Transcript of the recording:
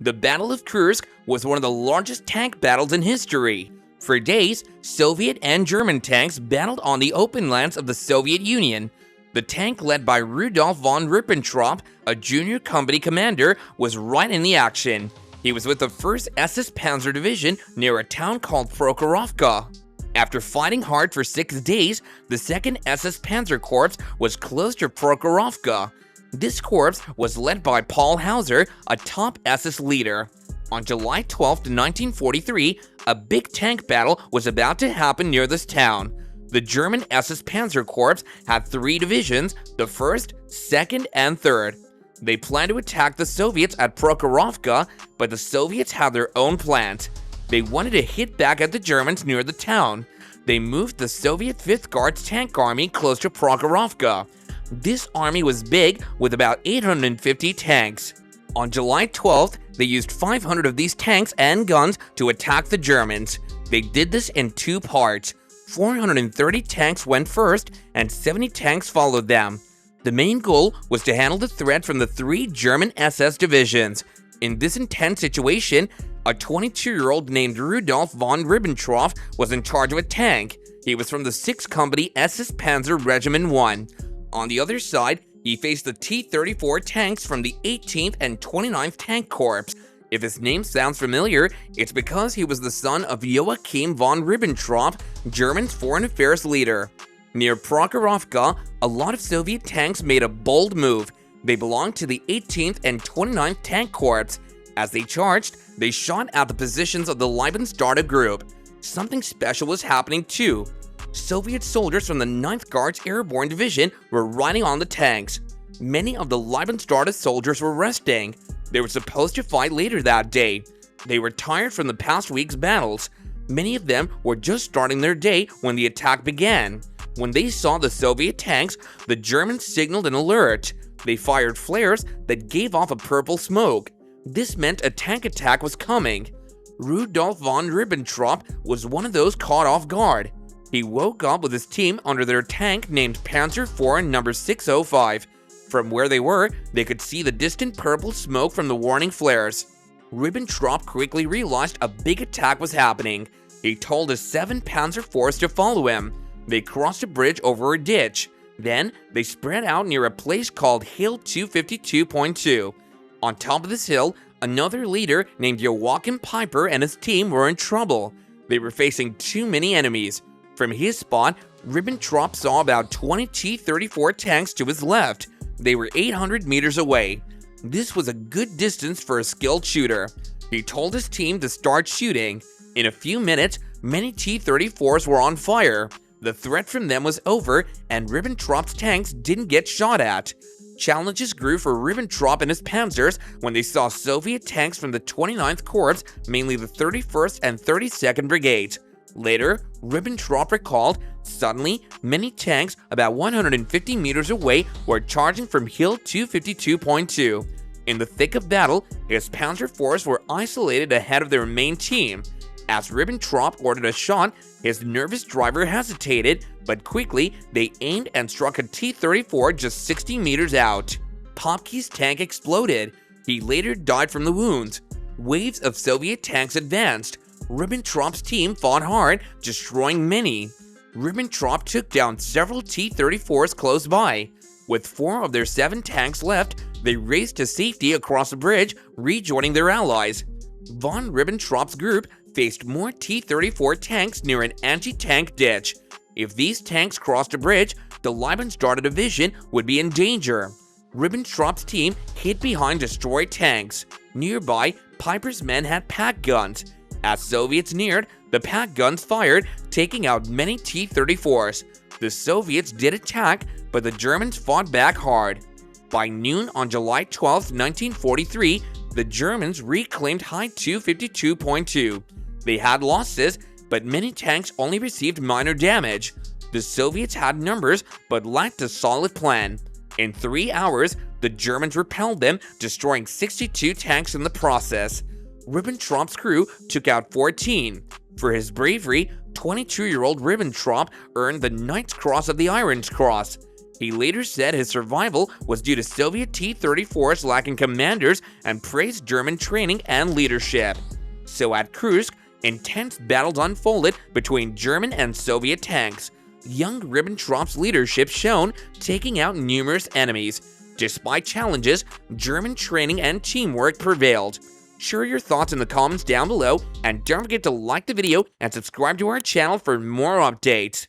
The Battle of Kursk was one of the largest tank battles in history. For days, Soviet and German tanks battled on the open lands of the Soviet Union. The tank led by Rudolf von Ribbentrop, a junior company commander, was right in the action. He was with the 1st SS Panzer Division near a town called Prokhorovka. After fighting hard for 6 days, the 2nd SS Panzer Corps was close to Prokhorovka. This corps was led by Paul Hausser, a top SS leader. On July 12, 1943, a big tank battle was about to happen near this town. The German SS Panzer Corps had 3 divisions, the 1st, 2nd, and 3rd. They planned to attack the Soviets at Prokhorovka, but the Soviets had their own plans. They wanted to hit back at the Germans near the town. They moved the Soviet 5th Guards tank army close to Prokhorovka. This army was big, with about 850 tanks. On July 12th, they used 500 of these tanks and guns to attack the Germans. They did this in 2 parts. 430 tanks went first, and 70 tanks followed them. The main goal was to handle the threat from the 3 German SS divisions. In this intense situation, a 22-year-old named Rudolf von Ribbentrop was in charge of a tank. He was from the 6th Company SS Panzer Regiment 1. On the other side, he faced the T-34 tanks from the 18th and 29th Tank Corps. If his name sounds familiar, it's because he was the son of Joachim von Ribbentrop, Germany's foreign affairs leader. Near Prokhorovka, a lot of Soviet tanks made a bold move. They belonged to the 18th and 29th Tank Corps. As they charged, they shot at the positions of the Leibstadter group. Something special was happening too. Soviet soldiers from the 9th Guards Airborne Division were riding on the tanks. Many of the Leibstadter soldiers were resting. They were supposed to fight later that day. They were tired from the past week's battles. Many of them were just starting their day when the attack began. When they saw the Soviet tanks, the Germans signaled an alert. They fired flares that gave off a purple smoke. This meant a tank attack was coming. Rudolf von Ribbentrop was one of those caught off guard. He woke up with his team under their tank named Panzer IV No. 605. From where they were, they could see the distant purple smoke from the warning flares. Ribbentrop quickly realized a big attack was happening. He told his 7 Panzer Force to follow him. They crossed a bridge over a ditch. Then, they spread out near a place called Hill 252.2. On top of this hill, another leader named Joachim Piper and his team were in trouble. They were facing too many enemies. From his spot, Ribbentrop saw about 20 T-34 tanks to his left. They were 800 meters away. This was a good distance for a skilled shooter. He told his team to start shooting. In a few minutes, many T-34s were on fire. The threat from them was over, and Ribbentrop's tanks didn't get shot at. Challenges grew for Ribbentrop and his panzers when they saw Soviet tanks from the 29th Corps, mainly the 31st and 32nd Brigades. Later, Ribbentrop recalled, suddenly, many tanks about 150 meters away were charging from Hill 252.2. In the thick of battle, his Panzer Force were isolated ahead of their main team. As Ribbentrop ordered a shot, his nervous driver hesitated, but quickly they aimed and struck a T-34 just 60 meters out. Popke's tank exploded. He later died from the wounds. Waves of Soviet tanks advanced. Ribbentrop's team fought hard, destroying many. Ribbentrop took down several T-34s close by. With 4 of their 7 tanks left, they raced to safety across the bridge, rejoining their allies. Von Ribbentrop's group faced more T-34 tanks near an anti-tank ditch. If these tanks crossed a bridge, the Leibstadter division would be in danger. Ribbentrop's team hid behind destroyed tanks. Nearby, Piper's men had pack guns. As Soviets neared, the pack guns fired, taking out many T-34s. The Soviets did attack, but the Germans fought back hard. By noon on July 12, 1943, the Germans reclaimed High 252.2. They had losses, but many tanks only received minor damage. The Soviets had numbers, but lacked a solid plan. In 3 hours, the Germans repelled them, destroying 62 tanks in the process. Ribbentrop's crew took out 14. For his bravery, 22-year-old Ribbentrop earned the Knight's Cross of the Iron Cross. He later said his survival was due to Soviet T-34s lacking commanders and praised German training and leadership. So at Kursk, intense battles unfolded between German and Soviet tanks. Young Ribbentrop's leadership shone, taking out numerous enemies. Despite challenges, German training and teamwork prevailed. Share your thoughts in the comments down below, and don't forget to like the video and subscribe to our channel for more updates.